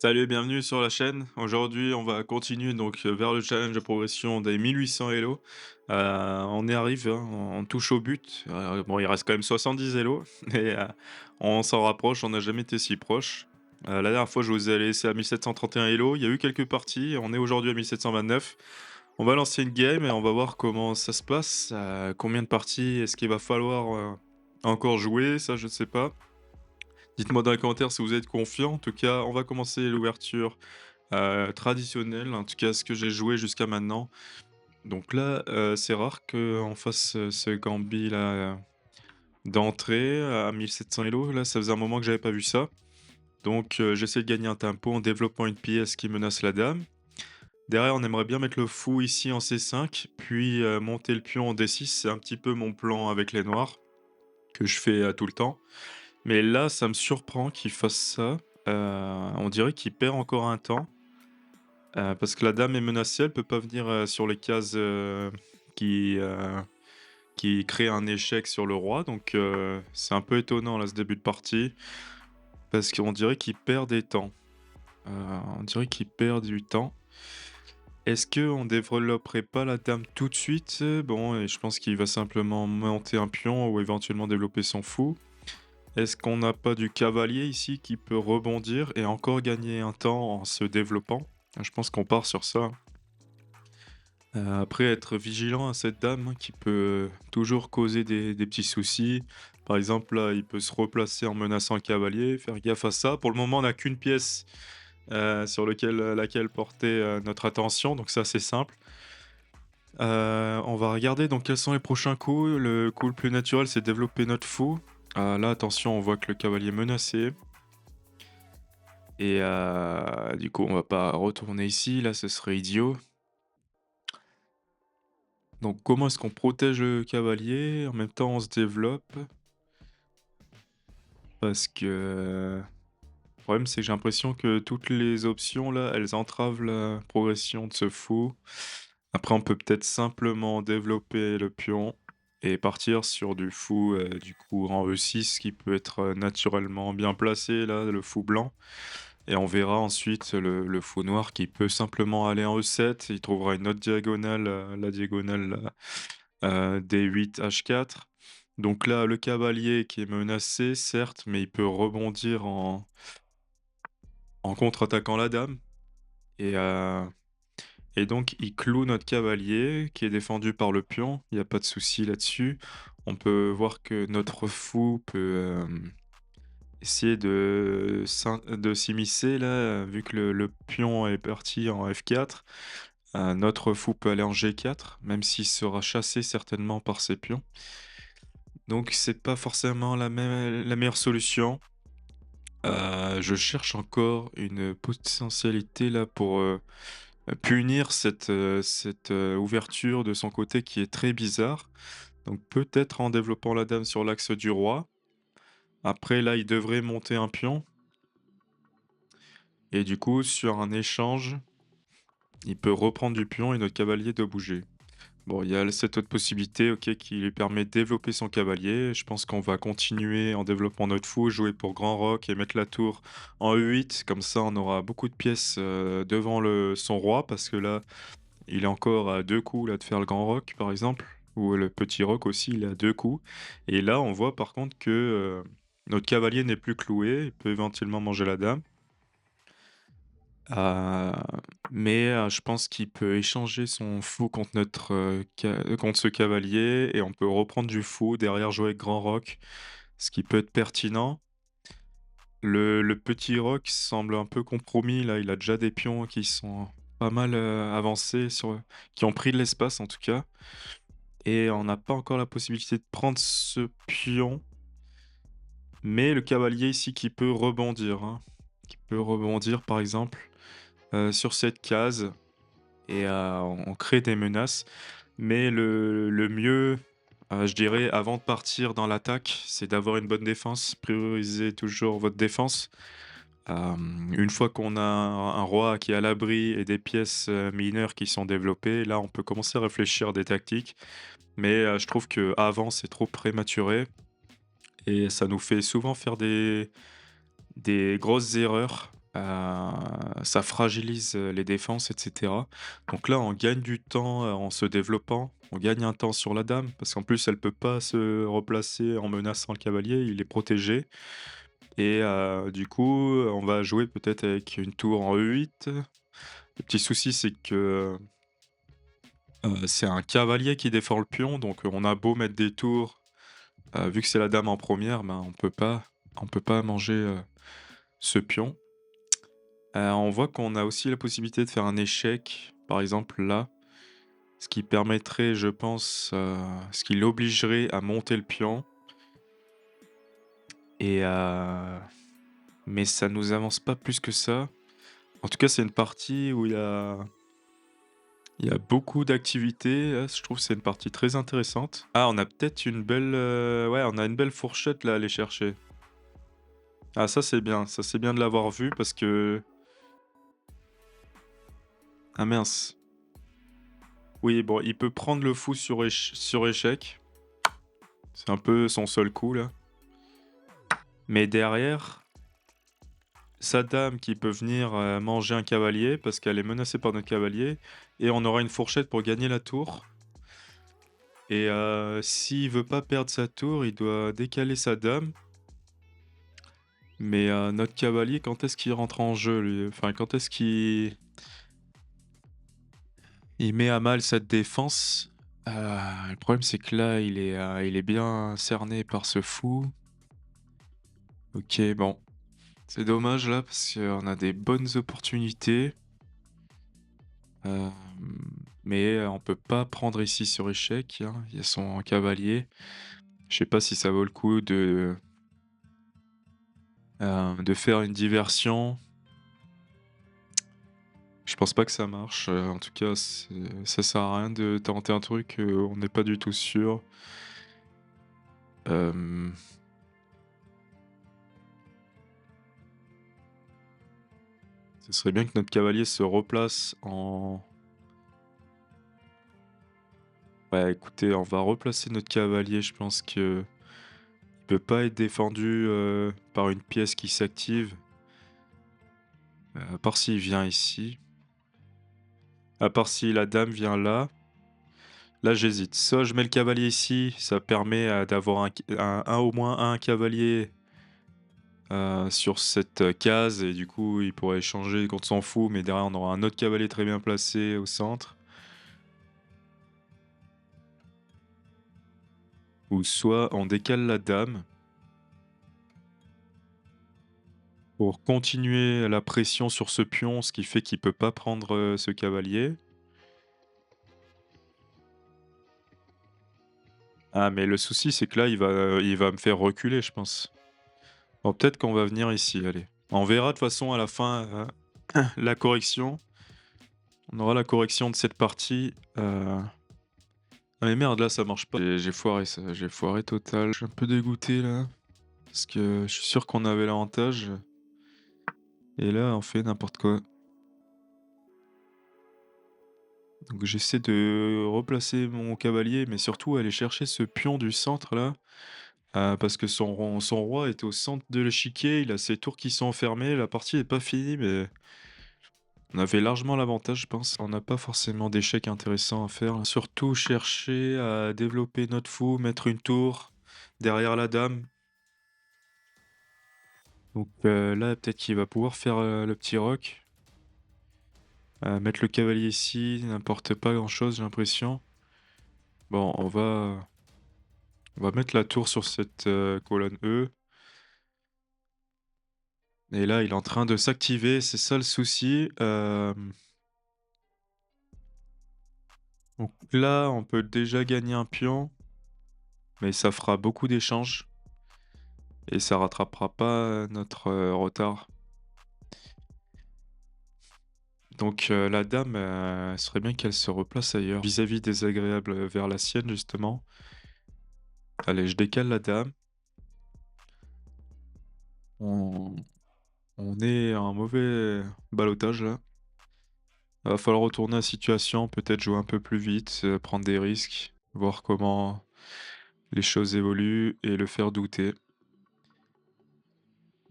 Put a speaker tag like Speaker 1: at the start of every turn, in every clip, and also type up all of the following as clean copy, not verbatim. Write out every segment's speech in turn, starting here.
Speaker 1: Salut et bienvenue sur la chaîne. Aujourd'hui, on va continuer vers le challenge de progression des 1800 Elo. On y arrive, hein, on touche au but. Bon, il reste quand même 70 Elo et on s'en rapproche, on n'a jamais été si proche. La dernière fois, je vous ai laissé à 1731 Elo. Il y a eu quelques parties, on est aujourd'hui à 1729. On va lancer une game et on va voir comment ça se passe. Combien de parties est-ce qu'il va falloir encore jouer? Ça, je ne sais pas. Dites-moi dans les commentaires si vous êtes confiant. En tout cas, on va commencer l'ouverture traditionnelle, en tout cas ce que j'ai joué jusqu'à maintenant. Donc là, c'est rare qu'on fasse, ce gambit-là, d'entrée à 1700 Elo. Là, ça faisait un moment que j'avais pas vu ça. Donc j'essaie de gagner un tempo en développant une pièce qui menace la dame. Derrière, on aimerait bien mettre le fou ici en C5, puis, monter le pion en D6. C'est un petit peu mon plan avec les noirs, que je fais, tout le temps. Mais là, ça me surprend qu'il fasse ça. On dirait qu'il perd encore un temps, parce que la dame est menacée, elle peut pas venir, sur les cases, qui, heu, qui créent un échec sur le roi. Donc c'est un peu étonnant là, ce début de partie, parce qu'on dirait qu'il perd des temps. On dirait qu'il perd du temps. Est-ce qu'on développerait pas la dame tout de suite? Bon, et je pense qu'il va simplement monter un pion ou éventuellement développer son fou. Est-ce qu'on n'a pas du cavalier ici qui peut rebondir et encore gagner un temps en se développant? Je pense qu'on part sur ça. Après être vigilant à cette dame, hein, qui peut toujours causer des petits soucis. Par exemple, là, il peut se replacer en menaçant le cavalier, faire gaffe à ça. Pour le moment, on n'a qu'une pièce, sur laquelle porter, notre attention, donc c'est assez simple. On va regarder donc quels sont les prochains coups. Le coup le plus naturel, c'est développer notre fou. Là, attention, on voit que le cavalier est menacé. Et du coup, on va pas retourner ici, là, ce serait idiot. Donc comment est-ce qu'on protège le cavalier? En même temps, on se développe. Parce que le problème, c'est que j'ai l'impression que toutes les options là, elles entravent la progression de ce fou. Après, on peut peut-être simplement développer le pion et partir sur du fou, du coup en E6 qui peut être, naturellement bien placé là, le fou blanc. Et on verra ensuite le fou noir qui peut simplement aller en E7. Il trouvera une autre diagonale, la diagonale, D8 H4. Donc là, le cavalier qui est menacé, certes, mais il peut rebondir en contre-attaquant la dame. Et, et donc, il cloue notre cavalier qui est défendu par le pion. Il n'y a pas de souci là-dessus. On peut voir que notre fou peut essayer de s'immiscer là, vu que le pion est parti en F4. Notre fou peut aller en G4, même s'il sera chassé certainement par ses pions. Donc c'est pas forcément la meilleure solution. Je cherche encore une potentialité là pour, punir cette ouverture de son côté qui est très bizarre. Donc peut-être en développant la dame sur l'axe du roi. Après là, il devrait monter un pion et du coup sur un échange, il peut reprendre du pion et notre cavalier doit bouger. Bon, il y a cette autre possibilité, OK, qui lui permet de développer son cavalier. Je pense qu'on va continuer en développant notre fou, jouer pour grand roc et mettre la tour en E8. Comme ça, on aura beaucoup de pièces, devant son roi parce que là, il est encore à 2 coups là de faire le grand roc, par exemple, ou le petit roc aussi, il est à 2 coups. Et là, on voit par contre que, notre cavalier n'est plus cloué, il peut éventuellement manger la dame. Heu, mais je pense qu'il peut échanger son fou contre contre ce cavalier et on peut reprendre du fou, derrière jouer avec grand roc, ce qui peut être pertinent. Le petit roc semble un peu compromis là, il a déjà des pions qui sont pas mal, avancés qui ont pris de l'espace en tout cas et on n'a pas encore la possibilité de prendre ce pion, mais le cavalier ici qui peut rebondir, hein, qui peut rebondir par exemple, sur cette case. Et on crée des menaces. Mais le mieux, je dirais avant de partir dans l'attaque, c'est d'avoir une bonne défense. Priorisez toujours votre défense. Une fois qu'on a un roi qui est à l'abri et des pièces, mineures qui sont développées, là, on peut commencer à réfléchir à des tactiques. Mais je trouve qu'avant, c'est trop prématuré et ça nous fait souvent faire des grosses erreurs. ça fragilise, les défenses et cetera. Donc là, on gagne du temps, en se développant, on gagne un temps sur la dame, parce qu'en plus elle peut pas se replacer en menaçant le cavalier, il est protégé et du coup, on va jouer peut-être avec une tour en E8. Le petit souci, c'est que, c'est un cavalier qui défend le pion, donc on a beau mettre des tours, vu que c'est la dame en première, ben, on peut pas manger, ce pion. On voit qu'on a aussi la possibilité de faire un échec, par exemple là, ce qui permettrait, je pense, ce qui l'obligerait à monter le pion et mais ça nous avance pas plus que ça. En tout cas, c'est une partie où il y a beaucoup d'activités, je trouve que c'est une partie très intéressante. Ah, on a peut-être une belle, ouais, on a une belle fourchette là à aller chercher. Ah ça c'est bien de l'avoir vu parce que ah mince. Oui, bon, il peut prendre le fou sur échec. C'est un peu son seul coup là. Mais derrière, sa dame qui peut venir, manger un cavalier parce qu'elle est menacée par notre cavalier et on aura une fourchette pour gagner la tour et s'il veut pas perdre sa tour, il doit décaler sa dame. Mais notre cavalier, quand est-ce qu'il rentre en jeu lui? Enfin, quand est-ce qu'il met à mal cette défense? Le problème c'est que là, il est bien cerné par ce fou. OK, bon, c'est dommage là parce qu'on a des bonnes opportunités. Hem, mais on peut pas prendre ici sur échec, hein, il y a son cavalier. Je sais pas si ça vaut le coup de faire une diversion. Je pense pas que ça marche, en tout cas, ça sert à rien de tenter un truc, on n'est pas du tout sûr. Hem, Ce serait bien que notre cavalier se replace en ouais, écoutez, on va replacer notre cavalier, je pense qu'il peut pas être défendu, par une pièce qui s'active, à part s'il vient ici. À part si la dame vient là. Là, j'hésite. Soit je mets le cavalier ici, ça permet, d'avoir au moins un cavalier, sur cette, case et du coup, il pourrait échanger contre son fou, mais derrière, on aura un autre cavalier très bien placé au centre. Ou soit on décale la dame pour continuer la pression sur ce pion, ce qui fait qu'il peut pas prendre, ce cavalier. Ah, mais le souci, c'est que là, il va me faire reculer, je pense. Bon, peut-être qu'on va venir ici, allez. On verra de toute façon à la fin, la correction. On aura la correction de cette partie, ah mais merde, là, ça marche pas. J'ai foiré ça, j'ai foiré total. Je suis un peu dégoûté, là, parce que je suis sûr qu'on avait l'avantage et là, on fait n'importe quoi. Donc j'essaie de replacer mon cavalier, mais surtout aller chercher ce pion du centre, là, parce que son roi est au centre de l'échiquier, il a ses tours qui sont enfermées, la partie est pas finie, mais on avait largement l'avantage, je pense. On n'a pas forcément d'échecs intéressants à faire. Surtout chercher à développer notre fou, mettre une tour derrière la dame. Donc là, peut-être qu'il va pouvoir faire, le petit roc. Mettre le cavalier ici n'importe pas grand-chose, j'ai l'impression. Bon, on va mettre la tour sur cette, colonne E. Et là, il est en train de s'activer, c'est ça le souci. Donc là, on peut déjà gagner un pion, mais ça fera beaucoup d'échanges. Et ça rattrapera pas, notre, retard. Donc la dame, serait bien qu'elle se replace ailleurs, vis-à-vis désagréable, vers la sienne justement. Allez, je décale la dame. On on est à un mauvais ballottage là. Va falloir retourner la situation, peut-être jouer un peu plus vite, prendre des risques, voir comment les choses évoluent et le faire douter.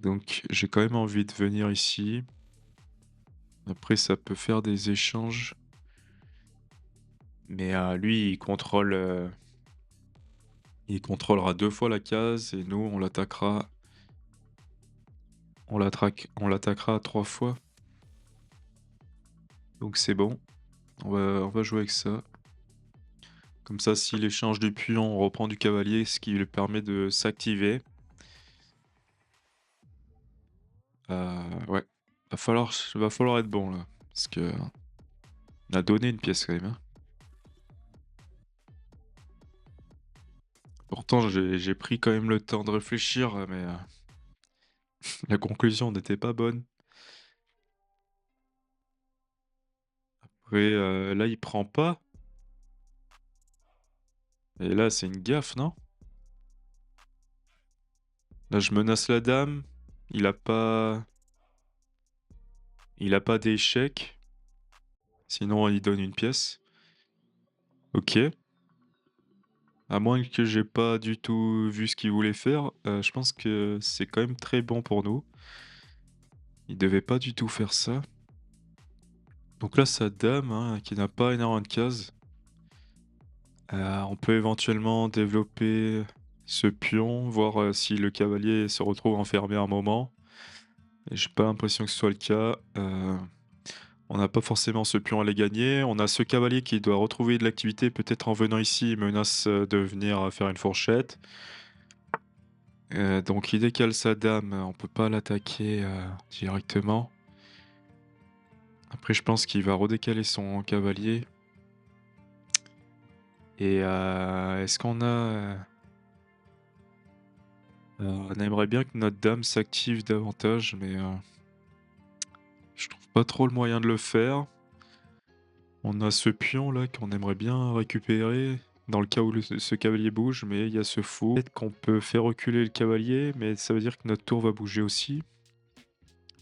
Speaker 1: Donc j'ai quand même envie de venir ici. Après, ça peut faire des échanges, mais lui, il contrôlera 2 fois la case et nous, on l'attaquera 3 fois. Donc c'est bon, on va jouer avec ça. Comme ça, s'il échange du pion, on reprend du cavalier, ce qui lui permet de s'activer. Ouais, va falloir être bon là, parce que on a donné une pièce quand même, hein. Pourtant, j'ai pris quand même le temps de réfléchir, mais la conclusion n'était pas bonne. Après, là, il prend pas. Et là, c'est une gaffe, non? Là, je menace la dame. Il a pas, il a pas d'échec. Sinon, il donne une pièce. Ok. À moins que j'ai pas du tout vu ce qu'il voulait faire, je pense que c'est quand même très bon pour nous. Il devait pas du tout faire ça. Donc là, sa dame, hein, qui n'a pas énormément de cases. On peut éventuellement développer ce pion, voir si le cavalier se retrouve enfermé un moment. Et j'ai pas l'impression que ce soit le cas. On n'a pas forcément ce pion à les gagner. On a ce cavalier qui doit retrouver de l'activité, peut-être en venant ici, il menace de venir faire une fourchette. Donc il décale sa dame, on peut pas l'attaquer directement. Après, je pense qu'il va redécaler son cavalier. Et est-ce qu'on a... on aimerait bien que notre dame s'active davantage, mais je trouve pas trop le moyen de le faire. On a ce pion là qu'on aimerait bien récupérer dans le cas où ce cavalier bouge, mais il y a ce fou. Peut-être qu'on peut faire reculer le cavalier, mais ça veut dire que notre tour va bouger aussi.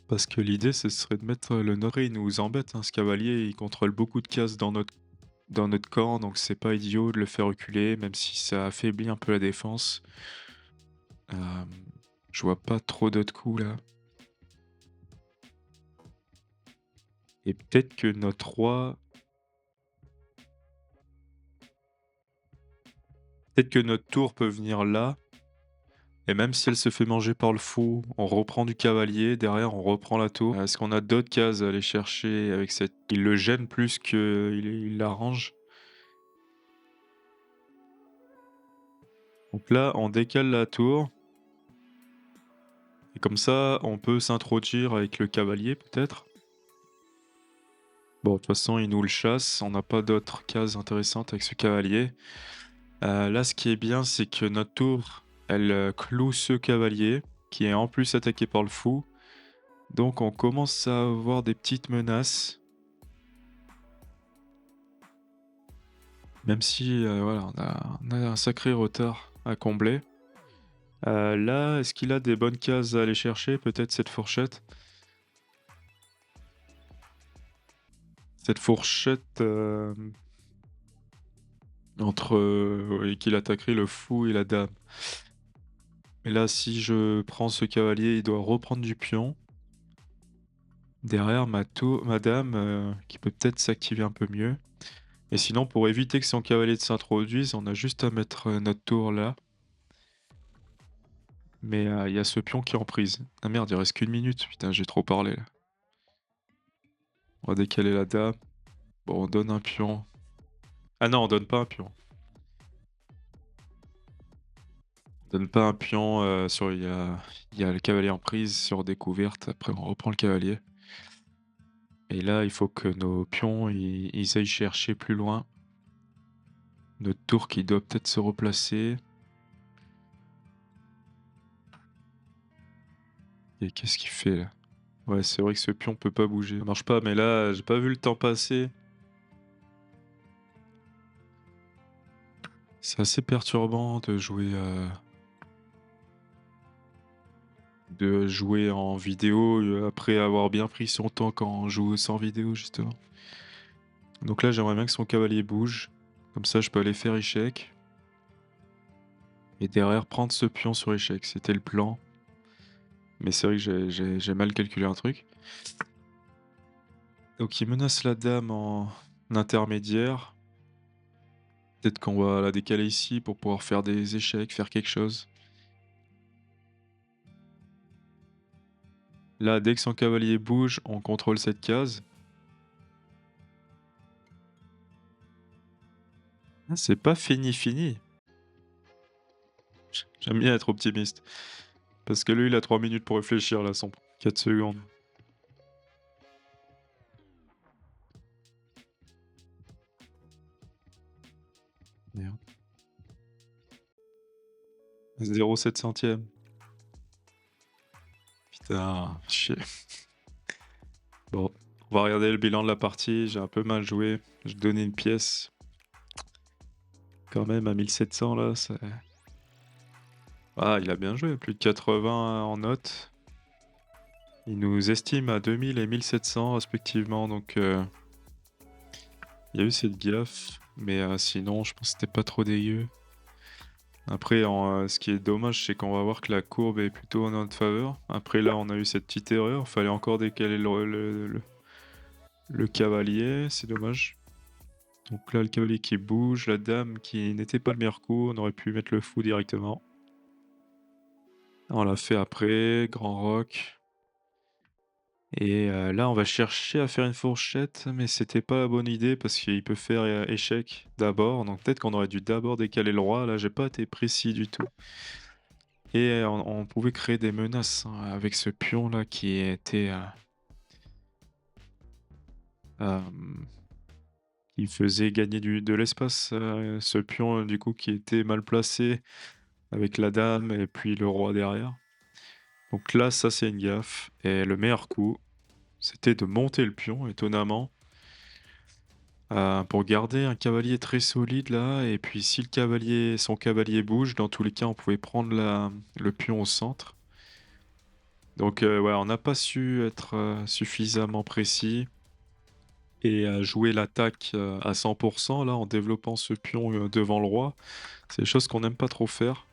Speaker 1: Parce que l'idée, ce serait de mettre le nôtre. Il nous embête, hein, ce cavalier, il contrôle beaucoup de cases dans notre camp, donc c'est pas idiot de le faire reculer, même si ça affaiblit un peu la défense. Euh, je vois pas trop d'autres coups là. Et peut-être que notre roi. Peut-être que notre tour peut venir là. Et même si elle se fait manger par le fou, on reprend du cavalier, derrière on reprend la tour. Est-ce qu'on a d'autres cases à aller chercher avec cette... Il le gêne plus qu'il l'arrange. Donc là, on décale la tour. Et comme ça, on peut s'introduire avec le cavalier peut-être. Bon, de toute façon, il nous le chasse. On n'a pas d'autres cases intéressantes avec ce cavalier. Là, ce qui est bien, c'est que notre tour, elle cloue ce cavalier, qui est en plus attaqué par le fou. Donc on commence à avoir des petites menaces. Même si, voilà, on a un sacré retard à combler. Là, est-ce qu'il a des bonnes cases à aller chercher? Peut-être cette fourchette? Cette fourchette, entre, oui, qu'il attaquerait le fou et la dame. Mais là, si je prends ce cavalier, il doit reprendre du pion. Derrière ma dame, qui peut peut-être s'activer un peu mieux. Et sinon, pour éviter que son cavalier ne s'introduise, on a juste à mettre notre tour là. Mais il y a ce pion qui est en prise. Ah merde, il reste qu'une minute. Putain, j'ai trop parlé là. On va décaler la dame. Bon, on donne un pion. Ah non, on donne pas un pion. On donne pas un pion sur. Il y a le cavalier en prise sur découverte. Après, on reprend le cavalier. Et là, il faut que nos pions ils aillent chercher plus loin. Notre tour qui doit peut-être se replacer. Et qu'est-ce qu'il fait là? Ouais, c'est vrai que ce pion peut pas bouger. Ça marche pas, mais là, j'ai pas vu le temps passer. C'est assez perturbant de jouer en vidéo après avoir bien pris son temps quand on joue sans vidéo, justement. Donc là, j'aimerais bien que son cavalier bouge. Comme ça, je peux aller faire échec. Et derrière, prendre ce pion sur échec. C'était le plan. Mais c'est vrai que j'ai mal calculé un truc. Donc il menace la dame en intermédiaire. Peut-être qu'on va la décaler ici pour pouvoir faire des échecs, faire quelque chose. Là, dès que son cavalier bouge, on contrôle cette case. Ah, c'est pas fini fini. J'aime bien être optimiste. Parce que lui, il a 3 minutes pour réfléchir là, son 4 secondes. Merde. 0,7 centième. Putain, chier. Bon, on va regarder le bilan de la partie. J'ai un peu mal joué. J'ai donné une pièce. Quand même, à 1700 là, c'est... Ah, il a bien joué, plus de 80 en notes. Il nous estime à 2000 et 1700 respectivement, donc il y a eu cette gaffe, mais sinon je pense que c'était pas trop dégueu. Après, ce qui est dommage, c'est qu'on va voir que la courbe est plutôt en notre faveur. Après là, on a eu cette petite erreur, fallait encore décaler le cavalier, c'est dommage. Donc là, le cavalier qui bouge, la dame qui n'était pas le meilleur coup, on aurait pu mettre le fou directement. On l'a fait après, grand roc. Et là, on va chercher à faire une fourchette, mais c'était pas la bonne idée parce qu'il peut faire, échec d'abord, donc peut-être qu'on aurait dû d'abord décaler le roi. Là, j'ai pas été précis du tout et on pouvait créer des menaces, hein, avec ce pion-là qui était, hem, qui faisait gagner de l'espace, ce pion, du coup, qui était mal placé avec la dame et puis le roi derrière. Donc là, ça, c'est une gaffe et le meilleur coup, c'était de monter le pion étonnamment. Pour garder un cavalier très solide là et puis si son cavalier bouge, dans tous les cas, on pouvait prendre le pion au centre. Donc ouais, on n'a pas su être, suffisamment précis et jouer l'attaque, à 100 là, en développant ce pion, devant le roi. C'est des choses qu'on n'aime pas trop faire.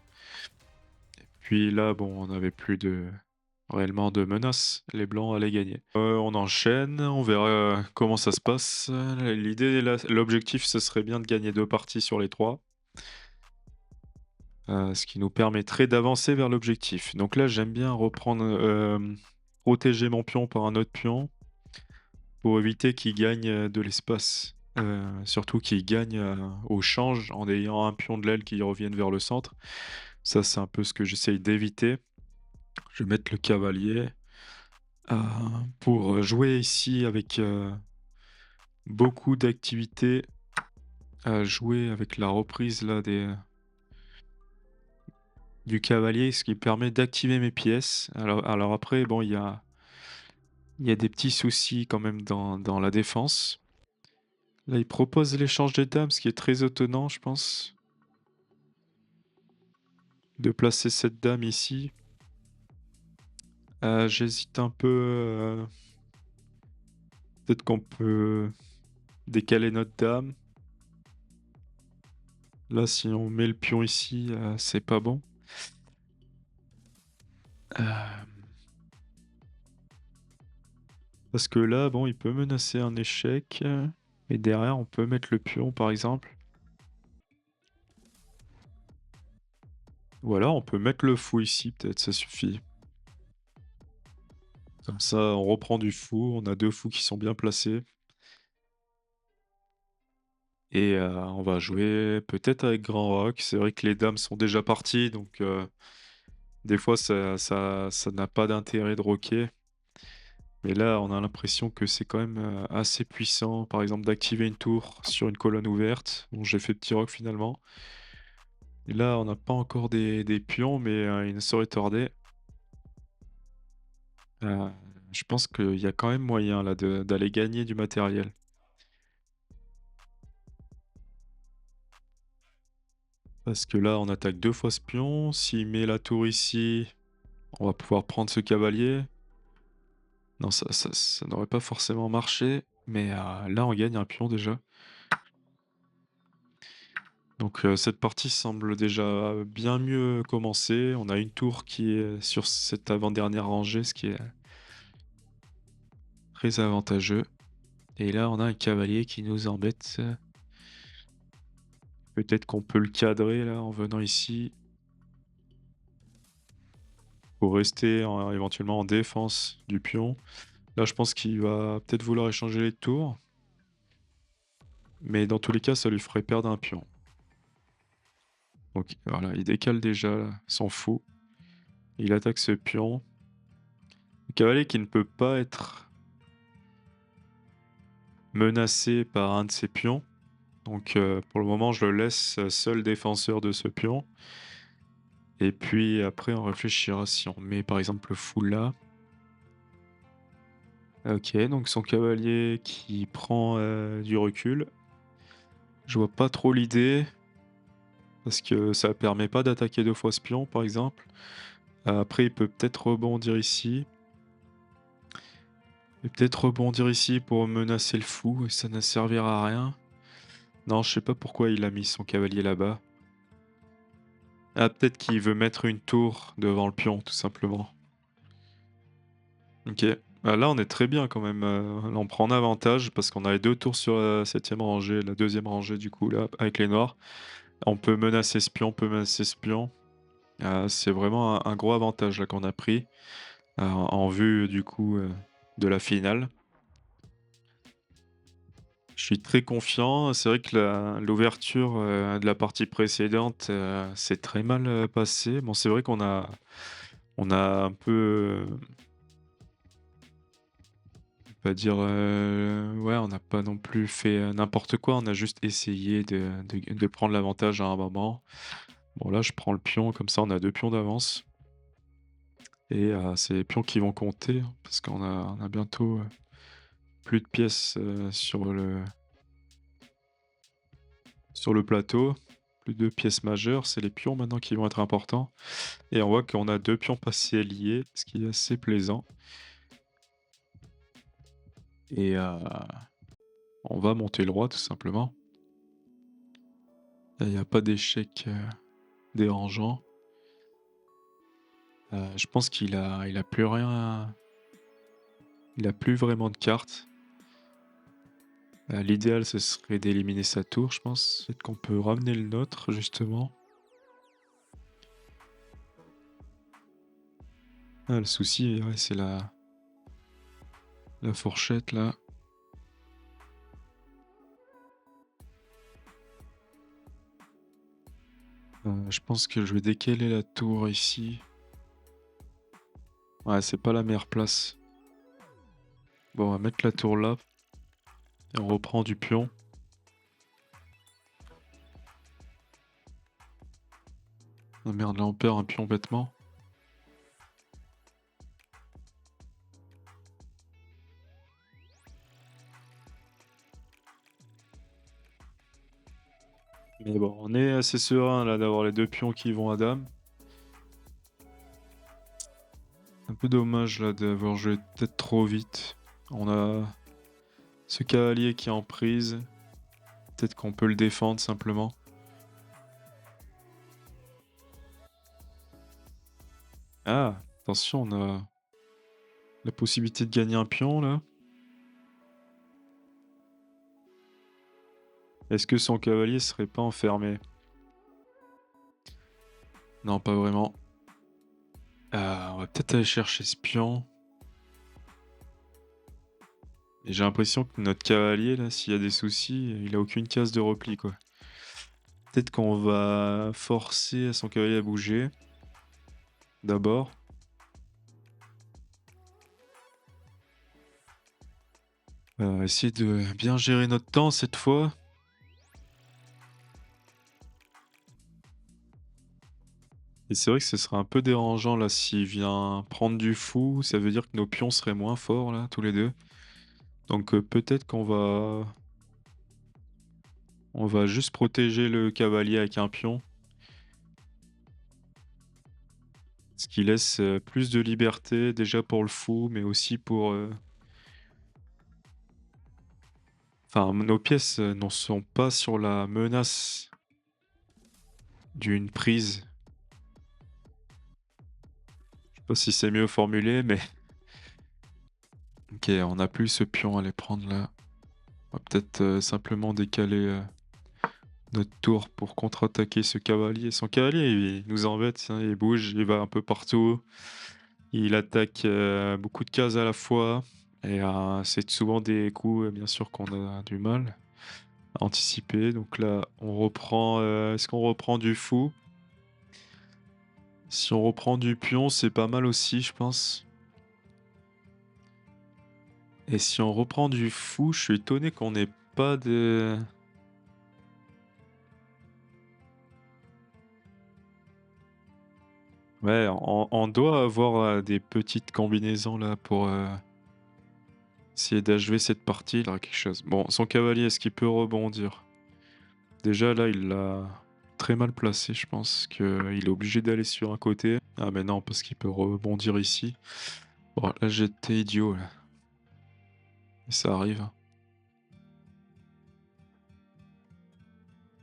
Speaker 1: Puis là, bon, on n'avait plus réellement de menaces. Les blancs allaient gagner. On enchaîne, on verra, comment ça se passe. L'idée là l'objectif, ce serait bien de gagner 2 parties sur les 3. Ce qui nous permettrait d'avancer vers l'objectif. Donc là, j'aime bien reprendre, protéger mon pion par un autre pion pour éviter qu'il gagne, de l'espace. Surtout qu'il gagne, au change en ayant un pion de l'aile qui revienne vers le centre. Ça, c'est un peu ce que j'essaye d'éviter. Je vais mettre le cavalier, heu, pour jouer ici avec, beaucoup d'activités, jouer avec la reprise là du cavalier, ce qui permet d'activer mes pièces. Alors après, bon, il y a des petits soucis quand même dans la défense. Là, il propose l'échange des dames, ce qui est très étonnant, je pense, de placer cette dame ici. J'hésite un peu, peut-être qu'on peut décaler notre dame. Là, si on met le pion ici, c'est pas bon. Hem, Parce que là, bon, il peut menacer un échec, et derrière, on peut mettre le pion, par exemple. Ou alors, on peut mettre le fou ici, peut-être, ça suffit. Comme ça, on reprend du fou, on a 2 fous qui sont bien placés et on va jouer peut-être avec grand roc. C'est vrai que les dames sont déjà parties donc des fois ça n'a pas d'intérêt de roquer. Mais là, on a l'impression que c'est quand même, assez puissant, par exemple d'activer une tour sur une colonne ouverte. Bon, j'ai fait petit roc finalement et là, on n'a pas encore des pions mais ils ne sauraient tarder. Heu, je pense qu'il y a quand même moyen là d'aller gagner du matériel. Parce que là, on attaque 2 fois ce pion. S'il met la tour ici, on va pouvoir prendre ce cavalier. Non, ça n'aurait pas forcément marché, mais là, on gagne un pion déjà. Donc cette partie semble déjà bien mieux commencer. On a une tour qui est sur cette avant-dernière rangée, ce qui est très avantageux. Et là, on a un cavalier qui nous embête. Peut-être qu'on peut le cadrer là en venant ici pour rester éventuellement en défense du pion. Là, je pense qu'il va peut-être vouloir échanger les tours. Mais dans tous les cas, ça lui ferait perdre un pion. Donc voilà, il décale déjà, là, s'en fout. Il attaque ce pion. Le cavalier qui ne peut pas être menacé par un de ses pions. Donc pour le moment, je le laisse seul défenseur de ce pion. Et puis après, on réfléchira si on met par exemple le fou là. Ok, donc son cavalier qui prend du recul. Je vois pas trop l'idée. Parce que ça permet pas d'attaquer deux fois ce pion, par exemple. Après, il peut peut-être rebondir ici. Et peut-être rebondir ici pour menacer le fou, et ça ne servira à rien. Non, je sais pas pourquoi il a mis son cavalier là-bas. Ah, peut-être qu'il veut mettre une tour devant le pion, tout simplement. Ok. Ah, là, on est très bien quand même. Là, on prend un avantage parce qu'on a les deux tours sur la septième rangée, la deuxième rangée du coup, là, avec les noirs. On peut menacer ce pion, on peut menacer ce pion. C'est vraiment un gros avantage là qu'on a pris en vue du coup de la finale. Je suis très confiant. C'est vrai que l'ouverture de la partie précédente s'est très mal passée. Bon, c'est vrai on a un peu, pas dire, ouais, on n'a pas non plus fait n'importe quoi. On a juste essayé de prendre l'avantage à un moment. Bon, là, je prends le pion, comme ça, on a deux pions d'avance. Et c'est les pions qui vont compter, hein, parce qu'on a bientôt plus de pièces sur le plateau. Plus de pièces majeures, c'est les pions maintenant qui vont être importants. Et on voit qu'on a deux pions passés liés, ce qui est assez plaisant. Et on va monter le roi tout simplement. Il n'y a pas d'échec dérangeant. Je pense il a plus rien. Il a plus vraiment de cartes. L'idéal, ce serait d'éliminer sa tour, je pense. Peut-être qu'on peut ramener le nôtre, justement. Ah, le souci, ouais, c'est la fourchette, là. Je pense que je vais décaler la tour ici. Ouais, c'est pas la meilleure place. Bon, on va mettre la tour là. Et on reprend du pion. Oh merde, là on perd un pion bêtement. Mais bon, on est assez serein là d'avoir les deux pions qui vont à dame. Un peu dommage là d'avoir joué peut-être trop vite. On a ce cavalier qui est en prise. Peut-être qu'on peut le défendre simplement. Ah, attention, on a la possibilité de gagner un pion là. Est-ce que son cavalier serait pas enfermé? Non, pas vraiment. On va peut-être aller chercher ce pion. Et j'ai l'impression que notre cavalier là, s'il y a des soucis, il a aucune case de repli quoi. Peut-être qu'on va forcer son cavalier à bouger. D'abord. Essayer de bien gérer notre temps cette fois. Et c'est vrai que ce serait un peu dérangeant là s'il vient prendre du fou. Ça veut dire que nos pions seraient moins forts là, tous les deux. Donc peut-être on va juste protéger le cavalier avec un pion. Ce qui laisse plus de liberté déjà pour le fou, mais aussi pour... Enfin, nos pièces n'en sont pas sur la menace d'une prise. Je sais pas si c'est mieux formulé, mais... Ok, on a plus ce pion à les prendre là. On va peut-être, simplement décaler, notre tour pour contre-attaquer ce cavalier. Son cavalier, il nous embête, hein, il bouge, il va un peu partout. Il attaque, beaucoup de cases à la fois et c'est souvent des coups, bien sûr qu'on a du mal à anticiper. Donc là, on reprend, est-ce qu'on reprend du fou? Si on reprend du pion, c'est pas mal aussi, je pense. Et si on reprend du fou, je suis étonné qu'on n'ait pas de ouais, on doit avoir, des petites combinaisons là pour, essayer d'achever cette partie là, quelque chose. Bon, son cavalier, est-ce qu'il peut rebondir? Déjà là, il l'a très mal placé, je pense qu'il est obligé d'aller sur un côté. Ah mais non, parce qu'il peut rebondir ici. Bon, là j'étais idiot là, mais ça arrive, hein.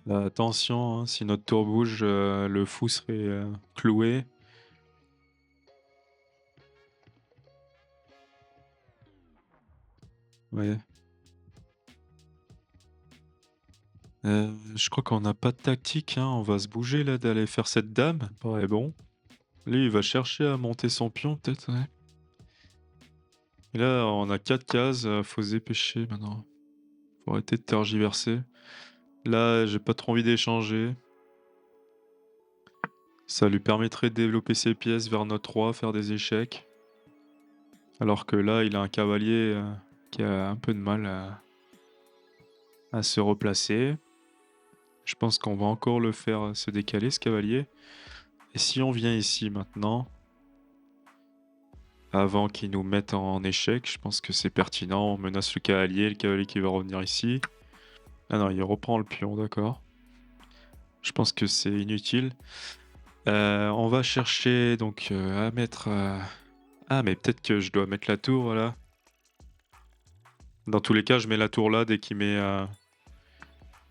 Speaker 1: Là, attention, hein, si notre tour bouge, le fou serait, cloué. Ouais. Je crois qu'on n'a pas de tactique, hein, on va se bouger là d'aller faire cette dame. Ouais bon. Lui, il va chercher à monter son pion peut-être, ouais. Et là, on a 4 cases, faut se dépêcher maintenant. Faut arrêter de tergiverser. Là, j'ai pas trop envie d'échanger. Ça lui permettrait de développer ses pièces vers notre roi, faire des échecs. Alors que là, il a un cavalier, qui a un peu de mal à se replacer. Je pense qu'on va encore le faire, se décaler ce cavalier. Et si on vient ici maintenant, avant qu'il nous mette en échec, je pense que c'est pertinent. On menace le cavalier qui va revenir ici. Ah non, il reprend le pion, d'accord. Je pense que c'est inutile. On va chercher donc, à mettre, ah mais peut-être que je dois mettre la tour, voilà. Dans tous les cas, je mets la tour là dès qu'il met,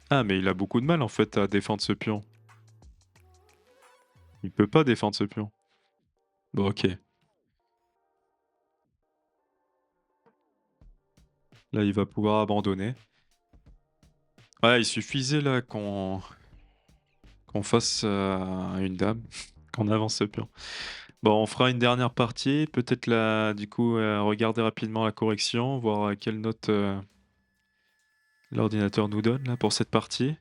Speaker 1: ah mais il a beaucoup de mal en fait à défendre ce pion. Il peut pas défendre ce pion. Bon OK. Là, il va pouvoir abandonner. Ouais, il suffisait là qu'on fasse, une dame, qu'on avance ce pion. Bon, on fera une dernière partie, peut-être la du coup, regarder rapidement la correction, voir, quelle note, l'ordinateur nous donne là pour cette partie.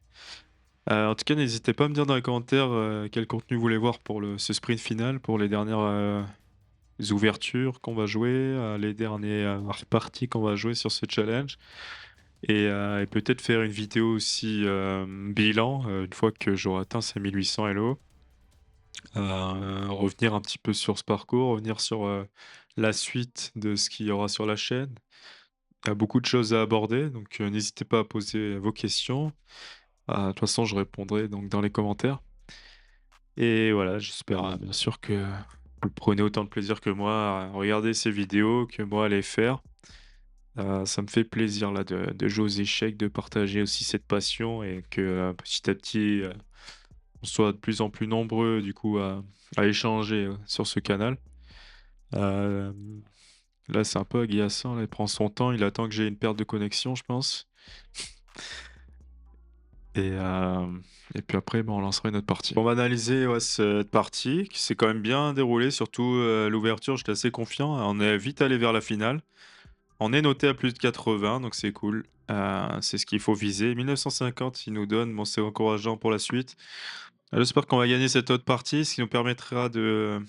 Speaker 1: En tout cas, n'hésitez pas à me dire dans les commentaires, quel contenu vous voulez voir pour ce sprint final, pour les dernières, ouvertures qu'on va jouer, les dernières parties qu'on va jouer sur ce challenge et peut-être faire une vidéo aussi, bilan, une fois que j'aurai atteint ces 1800 Elo. Revenir un petit peu sur ce parcours, revenir sur, la suite de ce qu'il y aura sur la chaîne. Il y a beaucoup de choses à aborder, donc n'hésitez pas à poser vos questions. De toute façon, je répondrai donc dans les commentaires et voilà, j'espère, bien sûr que vous prenez autant de plaisir que moi à regarder ces vidéos, que moi à les faire. Ça me fait plaisir là de jouer aux échecs, de partager aussi cette passion et que, petit à petit, on soit de plus en plus nombreux du coup à échanger, sur ce canal. Hem, Là, c'est un peu agaçant là, il prend son temps, il attend que j'ai une perte de connexion, je pense et puis après, bon, on lancera une autre partie. On va analyser, ouais, cette partie qui s'est quand même bien déroulée, surtout, l'ouverture, j'étais assez confiant. On est vite allé vers la finale. On est noté à plus de 80, donc c'est cool. C'est ce qu'il faut viser. 1950, il nous donne, bon, c'est encourageant pour la suite. J'espère qu'on va gagner cette autre partie, ce qui nous permettra de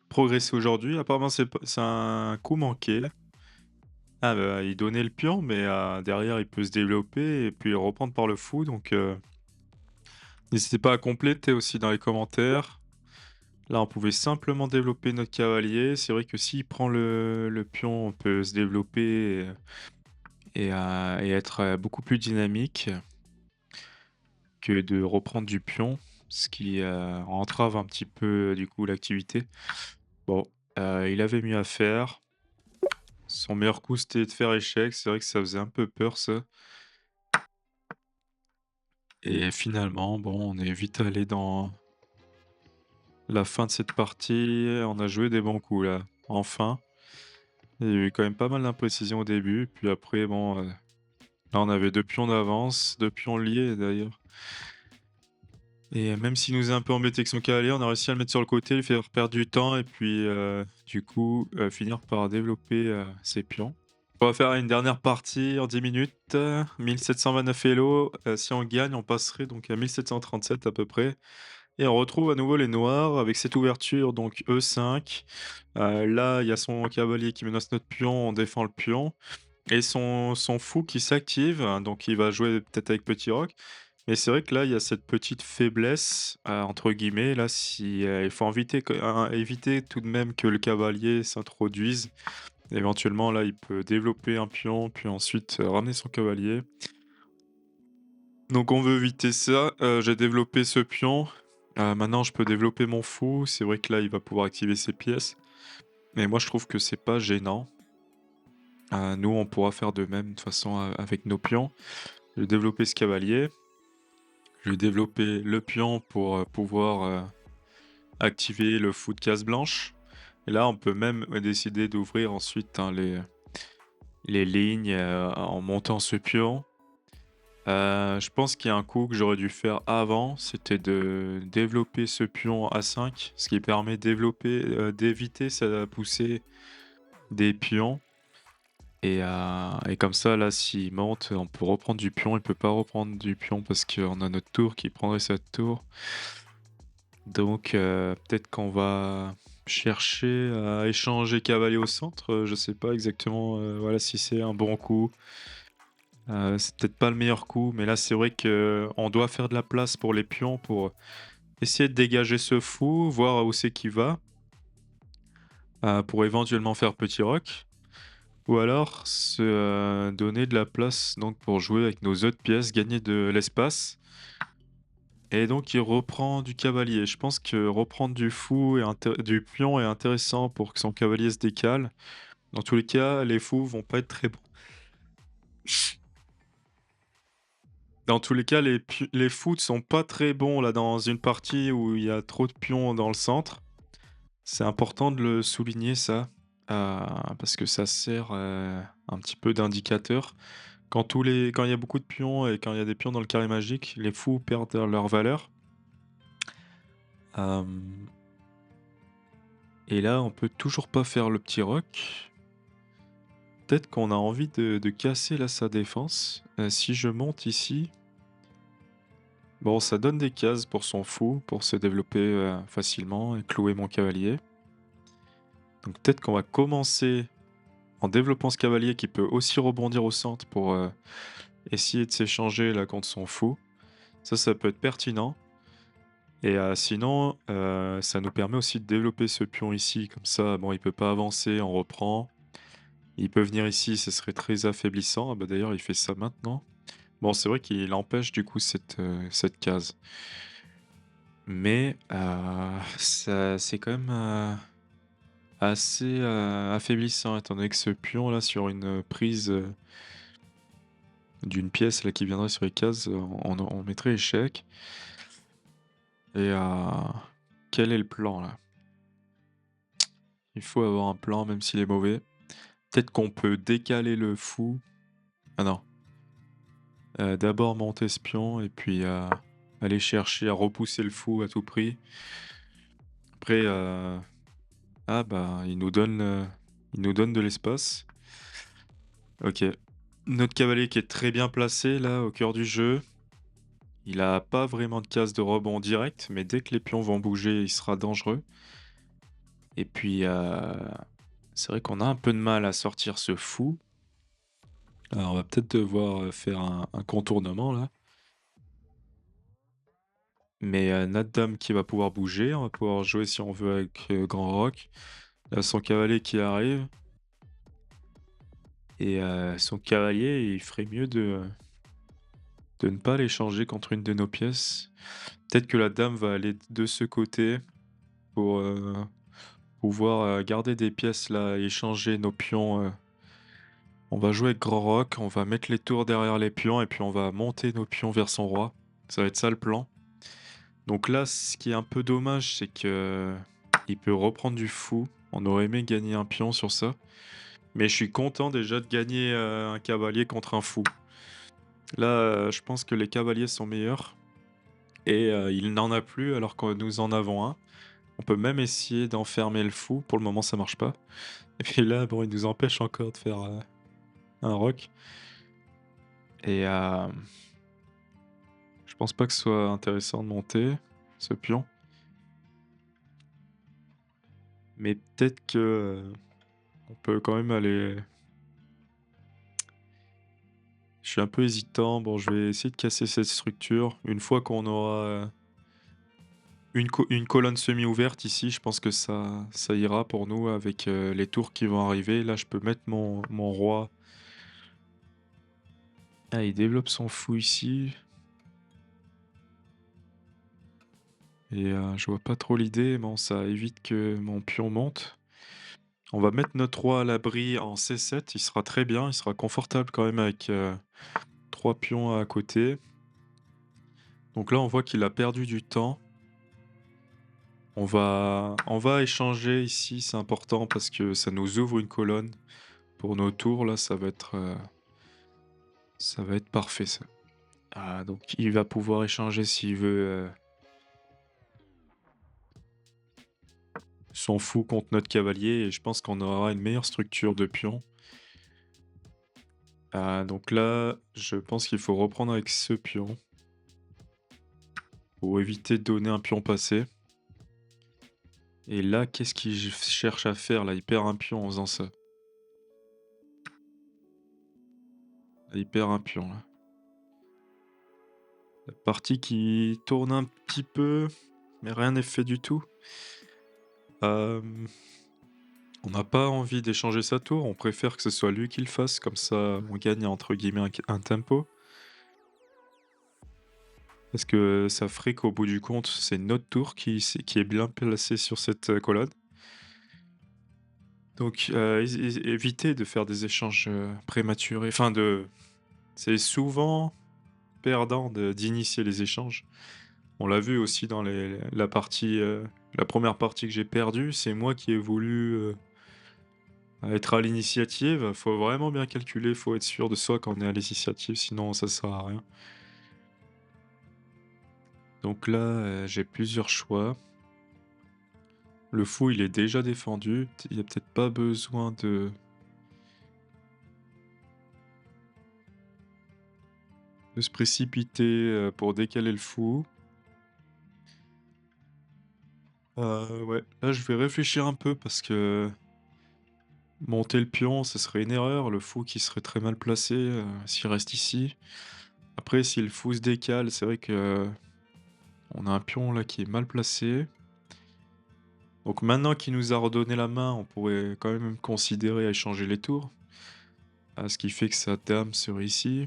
Speaker 1: progresser aujourd'hui. Apparemment, c'est un coup manqué. Ah bah, il donnait le pion, mais derrière, il peut se développer et puis reprendre par le fou, donc n'hésitez pas à compléter aussi dans les commentaires. Là, on pouvait simplement développer notre cavalier. C'est vrai que s'il prend le pion, on peut se développer et être, beaucoup plus dynamique que de reprendre du pion, ce qui, entrave un petit peu, du coup, l'activité. Bon, il avait mieux à faire. Son meilleur coup, c'était de faire échec. C'est vrai que ça faisait un peu peur ça et finalement, bon, on est vite allé dans la fin de cette partie. On a joué des bons coups là, enfin. Il y a eu quand même pas mal d'imprécisions au début, puis après bon, Là, on avait 2 pions d'avance, 2 pions liés d'ailleurs. Et même s'il nous a un peu embêté avec son cavalier, on a réussi à le mettre sur le côté, lui faire perdre du temps et puis, du coup, finir par développer, ses pions. On va faire une dernière partie en 10 minutes, 1729 Elo. Si on gagne, on passerait donc à 1737 à peu près et on retrouve à nouveau les noirs avec cette ouverture donc E5. Là, il y a son cavalier qui menace notre pion, on défend le pion et son fou qui s'active, hein, donc il va jouer peut-être avec petit roc. Mais c'est vrai que là, il y a cette petite «faiblesse», entre guillemets, là, si, il faut éviter tout de même que le cavalier s'introduise. Éventuellement, là, il peut développer un pion, puis ensuite, ramener son cavalier. Donc on veut éviter ça. J'ai développé ce pion. Maintenant je peux développer mon fou. C'est vrai que là, il va pouvoir activer ses pièces. Mais moi, je trouve que c'est pas gênant. Nous, on pourra faire de même, de toute façon, avec nos pions. Je vais développer ce cavalier. Je vais développer le pion pour, pouvoir, activer le fou de case blanche. Et là, on peut même, décider d'ouvrir ensuite, hein, les lignes, en montant ce pion. Je pense qu'il y a un coup que j'aurais dû faire avant, c'était de développer ce pion A5, ce qui permet d'éviter sa poussée des pions et comme ça, là, s'il monte, on peut reprendre du pion. Il peut pas reprendre du pion parce qu'on a notre tour qui prendrait cette tour. Donc peut-être qu'on va chercher à échanger cavalier au centre, je sais pas exactement, voilà, si c'est un bon coup. C'est peut-être pas le meilleur coup, mais là, c'est vrai que on doit faire de la place pour les pions pour essayer de dégager ce fou, voir où c'est qu'il va, pour éventuellement faire petit roc ou alors se, donner de la place donc pour jouer avec nos autres pièces, gagner de l'espace et donc il reprend du cavalier. Je pense que reprendre du fou et du pion est intéressant pour que son cavalier se décale. Dans tous les cas, les fous vont pas être très bons. Dans tous les cas, les fous sont pas très bons là dans une partie où il y a trop de pions dans le centre. C'est important de le souligner ça, parce que ça sert, un petit peu d'indicateur. Quand il y a beaucoup de pions et quand il y a des pions dans le carré magique, les fous perdent leur valeur. Hem et là, on peut toujours pas faire le petit roc. Peut-être qu'on a envie de casser là sa défense. Si je monte ici, bon, ça donne des cases pour son fou, pour se développer, facilement et clouer mon cavalier. Donc peut-être qu'on va commencer en développant ce cavalier qui peut aussi rebondir au centre pour, essayer de s'échanger là contre son fou. Ça peut être pertinent et sinon, ça nous permet aussi de développer ce pion ici comme ça, bon, il peut pas avancer, on reprend. Il peut venir ici, ce serait très affaiblissant. Ah bah, d'ailleurs, il fait ça maintenant. Bon, c'est vrai qu'il empêche du coup cette case. Mais, ça c'est quand même, assez, affaiblissant étant donné que ce pion là sur une, prise, d'une pièce là qui viendrait sur les cases, on mettrait échec et quel est le plan là? Il faut avoir un plan même s'il est mauvais. Peut-être qu'on peut décaler le fou. Ah non, d'abord monter ce pion et puis, aller chercher à repousser le fou à tout prix. Après, ah bah, il nous donne de l'espace. OK. Notre cavalier qui est très bien placé là, au cœur du jeu. Il a pas vraiment de case de rebond direct, mais dès que les pions vont bouger, il sera dangereux. Et puis, c'est vrai qu'on a un peu de mal à sortir ce fou. Alors on va peut-être devoir, faire un contournement là. Mais, notre dame qui va pouvoir bouger, on va pouvoir jouer si on veut avec, grand roc. Son cavalier qui arrive et son cavalier, il ferait mieux de ne pas l'échanger contre une de nos pièces. Peut-être que la dame va aller de ce côté pour, pouvoir, garder des pièces là, échanger nos pions, on va jouer avec grand roc, on va mettre les tours derrière les pions et puis on va monter nos pions vers son roi. Ça va être ça le plan. Donc là, ce qui est un peu dommage, c'est que il peut reprendre du fou. On aurait aimé gagner un pion sur ça. Mais je suis content déjà de gagner, un cavalier contre un fou. Là, je pense que les cavaliers sont meilleurs et il n'en a plus alors que nous en avons un. On peut même essayer d'enfermer le fou. Pour le moment, ça marche pas et puis là, bon, il nous empêche encore de faire, un roc et je pense pas que ce soit intéressant de monter ce pion, mais peut-être que, on peut quand même aller. Je suis un peu hésitant. Bon, je vais essayer de casser cette structure. Une fois qu'on aura, une colonne semi-ouverte ici, je pense que ça ira pour nous avec, les tours qui vont arriver. Là, je peux mettre mon roi. Ah, il développe son fou ici et je vois pas trop l'idée. Bon, ça évite que mon pion monte. On va mettre notre roi à l'abri en C7, il sera très bien, il sera confortable quand même avec, 3 pions à côté. Donc là, on voit qu'il a perdu du temps. On va échanger ici, c'est important parce que ça nous ouvre une colonne pour nos tours. Là, ça va être parfait ça. Ah, donc il va pouvoir échanger s'il veut, son fou contre notre cavalier et je pense qu'on aura une meilleure structure de pions. Ah, donc là, je pense qu'il faut reprendre avec ce pion pour éviter de donner un pion passé. Et là, qu'est-ce qu'il cherche à faire là? Il perd un pion en faisant ça. Il perd un pion là. La partie qui tourne un petit peu, mais rien n'est fait du tout. Hem, on n'a pas envie d'échanger sa tour, on préfère que ce soit lui qui le fasse, comme ça on gagne entre guillemets un tempo. Parce que ça ferait qu'au bout du compte, c'est notre tour qui est bien placée sur cette, colonne. Donc éviter de faire des échanges, prématurés, enfin de c'est souvent perdant d'initier les échanges. On l'a vu aussi dans la partie, la première partie que j'ai perdue, c'est moi qui ai voulu, être à l'initiative. Faut vraiment bien calculer, faut être sûr de soi quand on est à l'initiative, sinon ça sert à rien. Donc là, j'ai plusieurs choix. Le fou, il est déjà défendu, il y a peut-être pas besoin de se précipiter, pour décaler le fou. Ouais, là je vais réfléchir un peu parce que monter le pion, ce serait une erreur, le fou qui serait très mal placé, s'il reste ici. Après si le fou se décale, c'est vrai que on a un pion là qui est mal placé. Donc maintenant qu'il nous a redonné la main, on pourrait quand même considérer à échanger les tours. Ce qui fait que sa dame serait ici.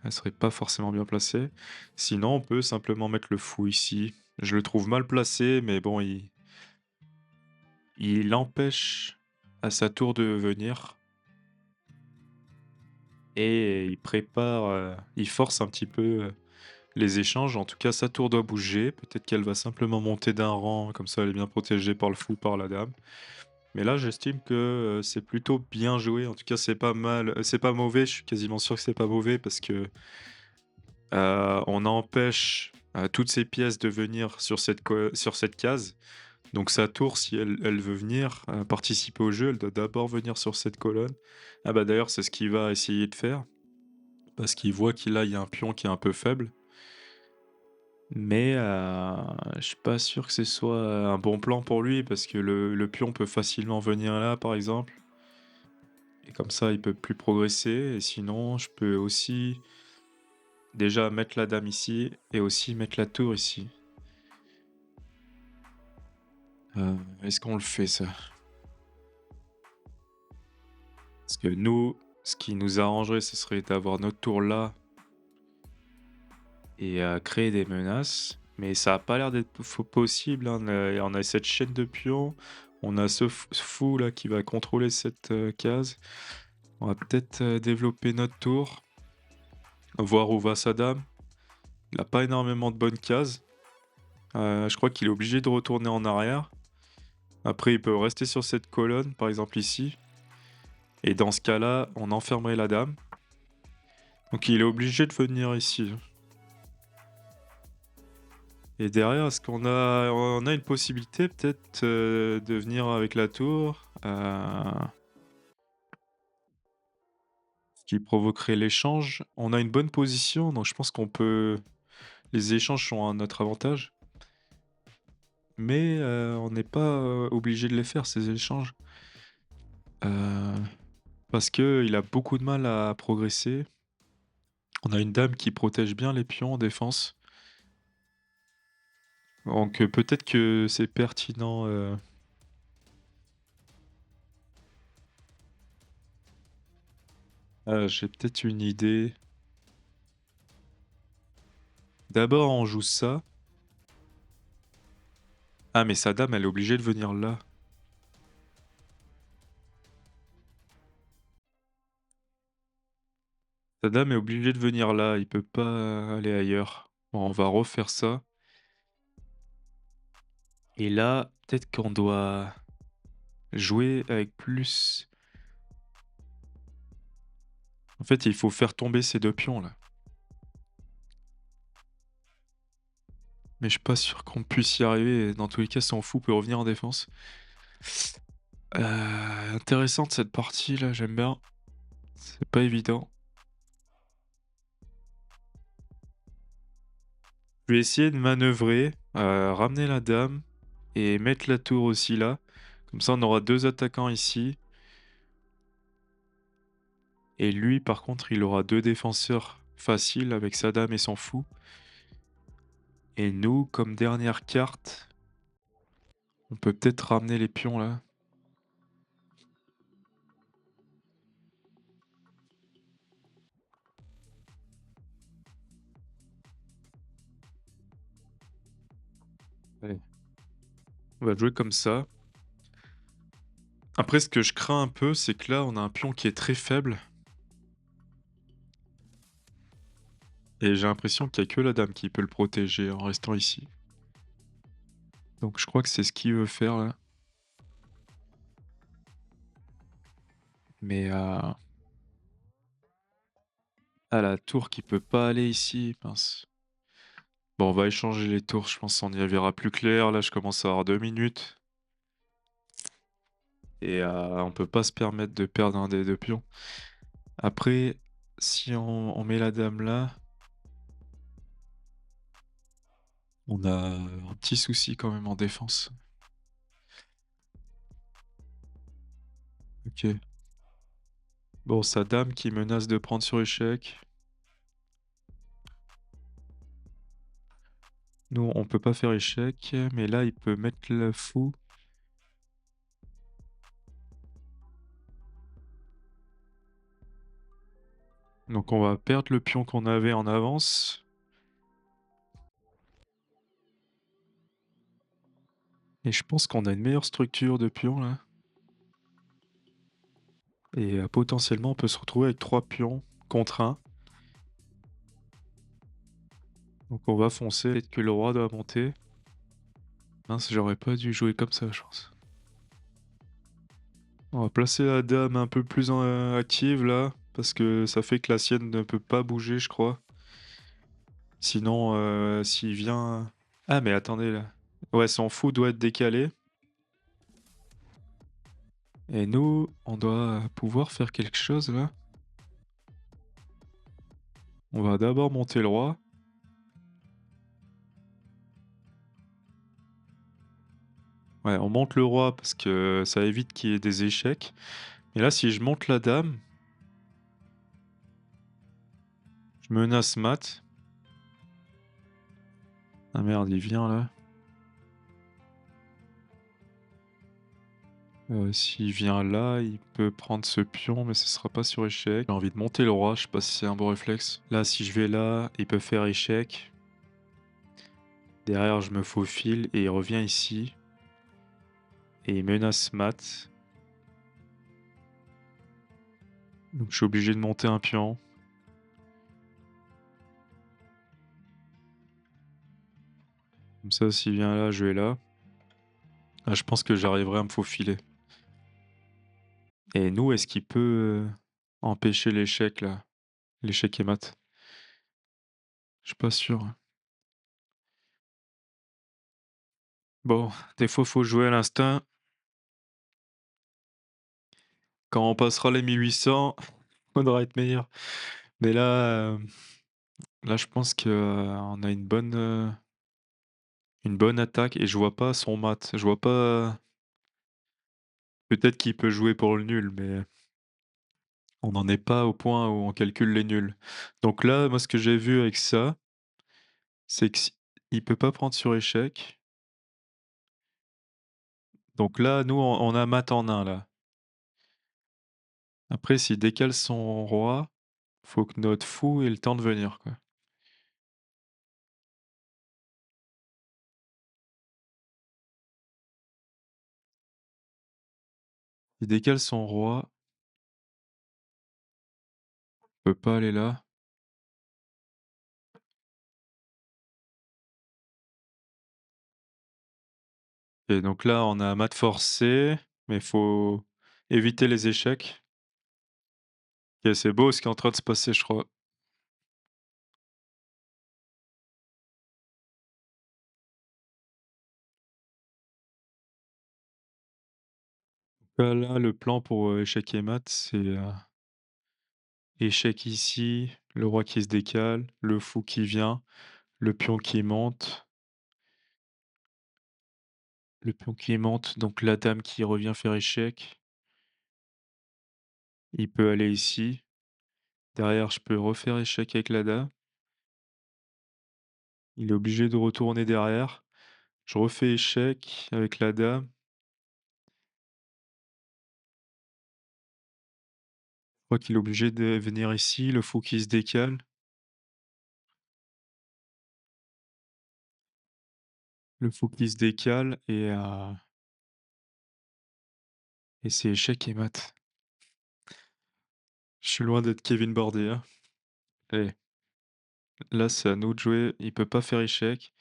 Speaker 1: Elle serait pas forcément bien placée. Sinon, on peut simplement mettre le fou ici. Je le trouve mal placé, mais bon, il empêche à sa tour de venir et il prépare, il force un petit peu, les échanges. En tout cas, sa tour doit bouger. Peut-être qu'elle va simplement monter d'un rang, comme ça elle est bien protégée par le fou, par la dame. Mais là, j'estime que, c'est plutôt bien joué. En tout cas, c'est pas mal, c'est pas mauvais. Je suis quasiment sûr que c'est pas mauvais parce que, on empêche, toutes ces pièces de venir sur cette case. Donc sa tour, si elle veut venir, participer au jeu, elle doit d'abord venir sur cette colonne. Ah bah, d'ailleurs, c'est ce qu'il va essayer de faire parce qu'il voit qu'il là, il y a un pion qui est un peu faible. Mais, je suis pas sûr que ce soit, un bon plan pour lui parce que le pion peut facilement venir là, par exemple. Et comme ça, il peut plus progresser et sinon, je peux aussi déjà mettre la dame ici et aussi mettre la tour ici. Est-ce qu'on le fait ça? Parce que nous, ce qui nous arrangerait, ce serait d'avoir notre tour là et créer des menaces. Mais ça a pas l'air d'être possible, hein, on a cette chaîne de pions, on a ce fou là qui va contrôler cette, case. On va peut-être, développer notre tour, voir où va sa dame. Il a pas énormément de bonnes cases. Je crois qu'il est obligé de retourner en arrière. Après, il peut rester sur cette colonne, par exemple ici. Et dans ce cas-là, on enfermerait la dame. Donc il est obligé de venir ici. Et derrière, est-ce qu'on a une possibilité peut-être, de venir avec la tour? Ce qui provoquerait l'échange. On a une bonne position, donc je pense qu'on peut les échanges sont à notre avantage, mais on n'est pas, obligé de les faire ces échanges, heu, parce qu'il a beaucoup de mal à progresser. On a une dame qui protège bien les pions en défense, donc peut-être que c'est pertinent, j'ai peut-être une idée. D'abord on joue ça. Ah mais sa dame elle est obligée de venir là. Sa dame est obligée de venir là, il peut pas aller ailleurs. Bon, on va refaire ça et là, peut-être qu'on doit jouer avec plus. En fait, il faut faire tomber ces 2 pions là. Mais je suis pas sûr qu'on puisse y arriver et dans tous les cas, son fou peut revenir en défense. Intéressante cette partie là, j'aime bien. C'est pas évident. Je vais essayer de manœuvrer, ramener la dame et mettre la tour aussi là. Comme ça, on aura 2 attaquants ici et lui, par contre, il aura 2 défenseurs faciles avec sa dame et son fou. Et nous, comme dernière carte, on peut peut-être ramener les pions là. Allez, on va jouer comme ça. Après, ce que je crains un peu, c'est que là, on a un pion qui est très faible. Et j'ai l'impression qu'il y a que la dame qui peut le protéger en restant ici. Donc je crois que c'est ce qu'il veut faire là. Mais ah, la tour qui peut pas aller ici, mince. Bon, on va échanger les tours, je pense qu'on y verra plus clair. Là, je commence à avoir 2 minutes. Et on peut pas se permettre de perdre un des 2 pions. Après, si on met la dame là, on a un petit souci quand même en défense. OK. Bon, sa dame qui menace de prendre sur échec. Nous, on peut pas faire échec, mais là, il peut mettre le fou. Donc on va perdre le pion qu'on avait en avance. Et je pense qu'on a une meilleure structure de pions là. Et potentiellement, on peut se retrouver avec 3 pions contre un. Donc on va foncer. Peut-être que le roi doit monter. Mince, j'aurais pas dû jouer comme ça, je pense. On va placer la dame un peu plus active là. Parce que ça fait que la sienne ne peut pas bouger, je crois. Sinon, s'il vient. Ah, mais attendez là. Ouais, son fou doit être décalé. Et nous, on doit pouvoir faire quelque chose là. On va d'abord monter le roi. Ouais, on monte le roi parce que ça évite qu'il y ait des échecs. Et là, si je monte la dame, je menace mat. Ah merde, il vient là. S'il vient là, il peut prendre ce pion, mais ce sera pas sur échec. J'ai envie de monter le roi, je sais pas si c'est un bon réflexe. Là, si je vais là, il peut faire échec. Derrière, je me faufile et il revient ici. Et il menace mat. Donc je suis obligé de monter un pion. Comme ça, s'il vient là, je vais là. Ah, je pense que j'arriverai à me faufiler. Et nous, est-ce qu'il peut empêcher l'échec là? l'échec et mat. Je suis pas sûr, hein. Bon, des fois, faut jouer à l'instinct. Quand on passera les 1800, faudra être meilleur. Mais là, je pense qu'on a une bonne attaque et je vois pas son mat. Je vois pas peut-être qu'il peut jouer pour le nul, mais on n'en est pas au point où on calcule les nuls. Donc là, moi, ce que j'ai vu avec ça, c'est que il peut pas prendre sur échec. Donc là, nous, on a mat en un là. Après, s'il décale son roi, faut que notre fou ait le temps de venir, quoi. Il décale son roi, peut pas aller là. Et donc là, on a mat forcé, mais faut éviter les échecs. OK, c'est beau ce qui est en train de se passer, je crois. Là, le plan pour, échec et mat, c'est, échec ici, le roi qui se décale, le fou qui vient, le pion qui monte, donc la dame qui revient faire échec. Il peut aller ici. Derrière, je peux refaire échec avec la dame. Il est obligé de retourner derrière. Je refais échec avec la dame. Je crois qu'il est obligé de venir ici, le fou qui se décale, le fou qui se décale et c'est échec et mat. Je suis loin d'être Kevin Bordet, hein. Allez, là, c'est à nous de jouer. Il peut pas faire échec.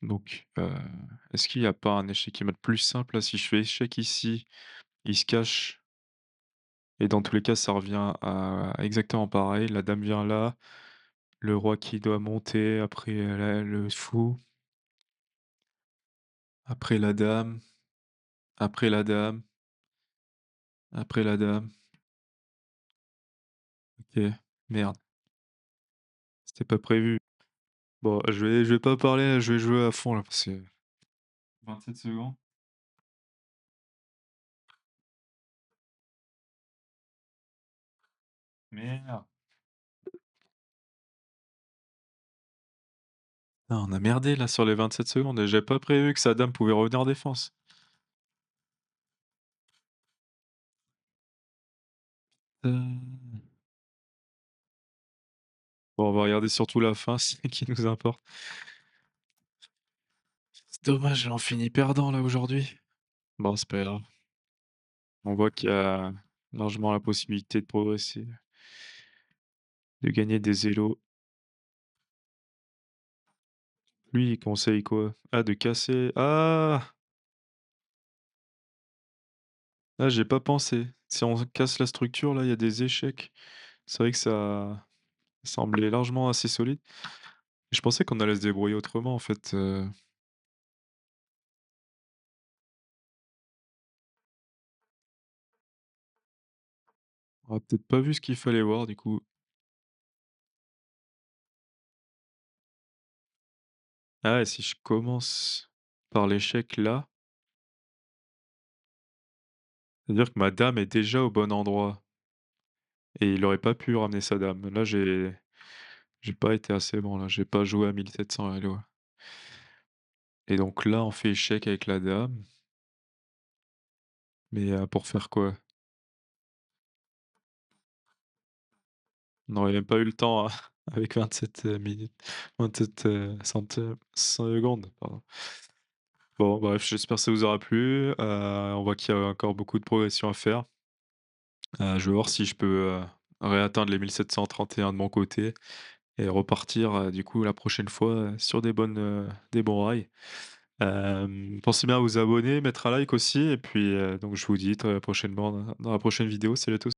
Speaker 1: Donc, est-ce qu'il y a pas un échec et mat plus simple, là? Si je fais échec ici, il se cache et dans tous les cas, ça revient à exactement pareil. La dame vient là, le roi qui doit monter, après, le fou, après la dame, après la dame, après la dame. OK, merde, c'était pas prévu. Bon, je vais pas parler là, je vais jouer à fond là parce que 27 secondes. Merde. Ah, on a merdé là sur les 27 secondes et j'avais pas prévu que sa dame pouvait revenir en défense. Heu, bon, on va regarder surtout la fin, c'est qui nous importe. C'est dommage, on finit perdant là aujourd'hui. Bon, c'est pas grave. On voit qu'il y a largement la possibilité de progresser, de gagner des élos. Lui, il conseille quoi? Ah, de casser. Ah! Ah, j'ai pas pensé. Si on casse la structure là, il y a des échecs. C'est vrai que ça semblait largement assez solide. Je pensais qu'on allait se débrouiller autrement en fait, on a peut-être pas vu ce qu'il fallait voir du coup. Ah et si je commence par l'échec là, c'est-à-dire que ma dame est déjà au bon endroit et il aurait pas pu ramener sa dame. Là, j'ai pas été assez bon là, j'ai pas joué à 1700 Elo et donc là, on fait échec avec la dame, mais pour faire quoi? On n'aurait même pas eu le temps, avec 27, minutes, 27, secondes, pardon. Bon bref, j'espère que ça vous aura plu, on voit qu'il y a encore beaucoup de progression à faire. Je vais voir si je peux, réatteindre les 1731 de mon côté et repartir, du coup la prochaine fois, sur des bons rails. Pensez bien à vous abonner, mettre un like aussi et puis, donc je vous dis très prochainement dans la prochaine vidéo. Salut à tous.